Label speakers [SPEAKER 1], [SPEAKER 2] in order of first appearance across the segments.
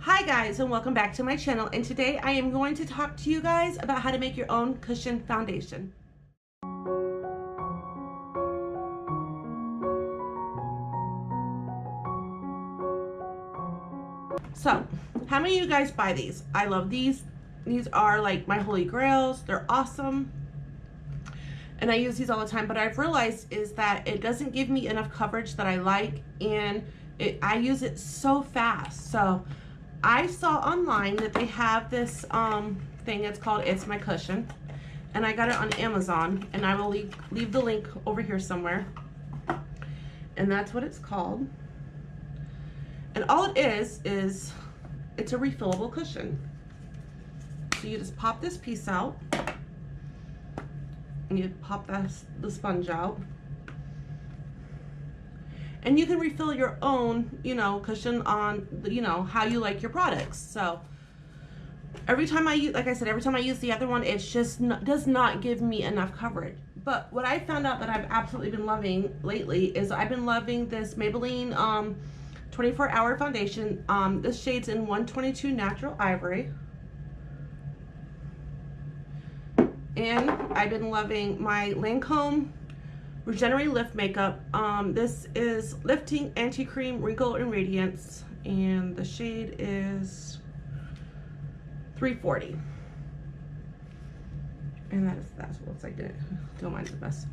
[SPEAKER 1] Hi guys, and welcome back to my channel, and today I am going to talk to you guys about how to make your own cushion foundation. So, how many of you guys buy these? I love these. These are like my holy grails. They're awesome. And I use these all the time, but I've realized is that it doesn't give me enough coverage that I like, and I use it so fast. So I saw online that they have this thing, it's called It's My Cushion, and I got it on Amazon, and I will leave the link over here somewhere. And that's what it's called. And all it is it's a refillable cushion. So you just pop this piece out, and you pop the sponge out, and you can refill your own, cushion on, how you like your products. So every time I use, like I said, every time I use the other one, it's just does not give me enough coverage. But what I found out that I've absolutely been loving lately is I've been loving this Maybelline 24-hour foundation. This shade's in 122 Natural Ivory. And I've been loving my Lancome Regenerate Lift Makeup. This is Lifting Anti-Cream Wrinkle and Radiance, and the shade is 340. And that's what it looks like. Don't mind the best.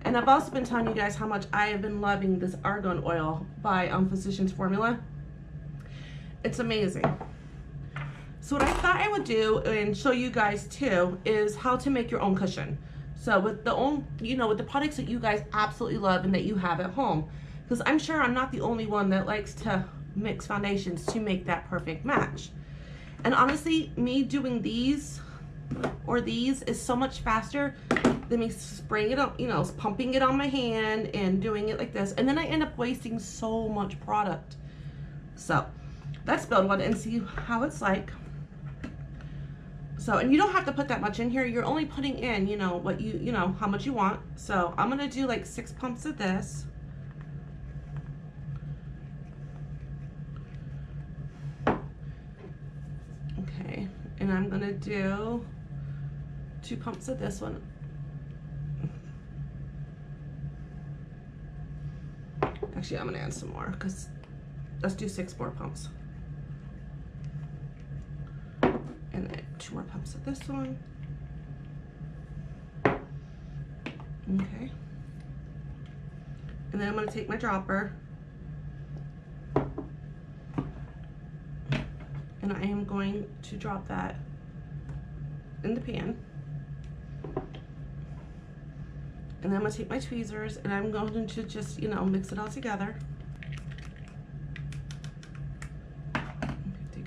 [SPEAKER 1] And I've also been telling you guys how much I have been loving this Argan Oil by Physicians Formula. It's amazing. So what I thought I would do and show you guys too is how to make your own cushion. So with with the products that you guys absolutely love and that you have at home, because I'm sure I'm not the only one that likes to mix foundations to make that perfect match. And honestly, me doing these or these is so much faster than me spraying it up, pumping it on my hand and doing it like this. And then I end up wasting so much product. So let's build one and see how it's like. So, and you don't have to put that much in here. You're only putting in, what how much you want. So I'm gonna do like 6 pumps of this. Okay, and I'm gonna do 2 pumps of this one. Actually, I'm gonna add some more because let's do 6 more pumps. And then 2 more pumps of this one. Okay. And then I'm going to take my dropper, and I am going to drop that in the pan. And then I'm going to take my tweezers, and I'm going to just, mix it all together.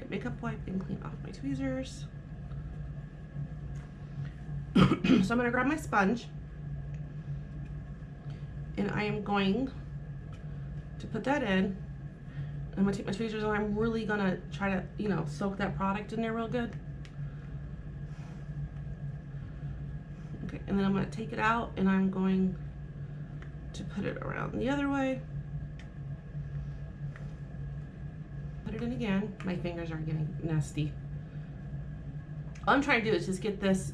[SPEAKER 1] Makeup wipe and clean off my tweezers. So I'm going to grab my sponge, and I am going to put that in. I'm going to take my tweezers, and I'm really going to try to, soak that product in there real good. Okay, and then I'm going to take it out, and I'm going to put it around the other way. Put it in again. My fingers are getting nasty. All I'm trying to do is just get this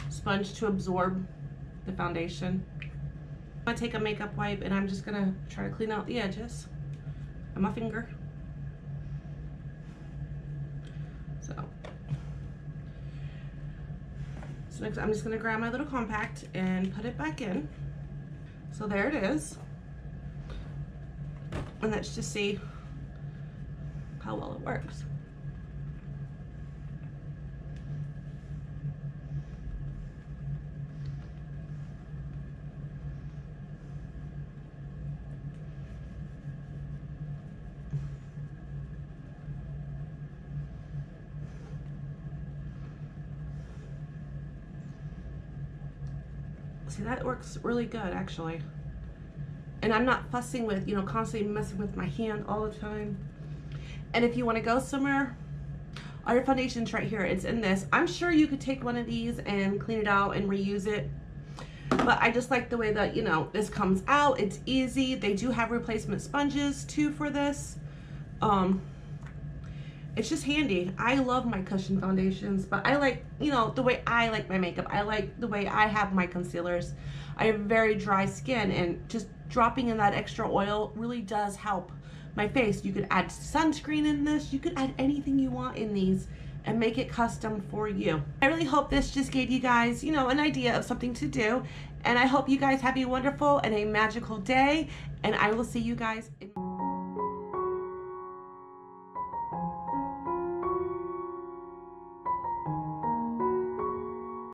[SPEAKER 1] sponge to absorb the foundation. I'm gonna take a makeup wipe, and I'm just gonna try to clean out the edges on my finger. So next I'm just gonna grab my little compact and put it back in. So there it is. And let's just see how well it works. See, that works really good actually. And I'm not fussing with, constantly messing with my hand all the time. And if you want to go somewhere, all your foundation's right here. It's in this. I'm sure you could take one of these and clean it out and reuse it. But I just like the way that, this comes out. It's easy. They do have replacement sponges too for this. It's just handy. I love my cushion foundations, but I like, you know, the way I like my makeup. I like the way I have my concealers. I have very dry skin, and just dropping in that extra oil really does help my face. You could add sunscreen in this. You could add anything you want in these and make it custom for you. I really hope this just gave you guys, you know, an idea of something to do. And I hope you guys have a wonderful and a magical day. And I will see you guys in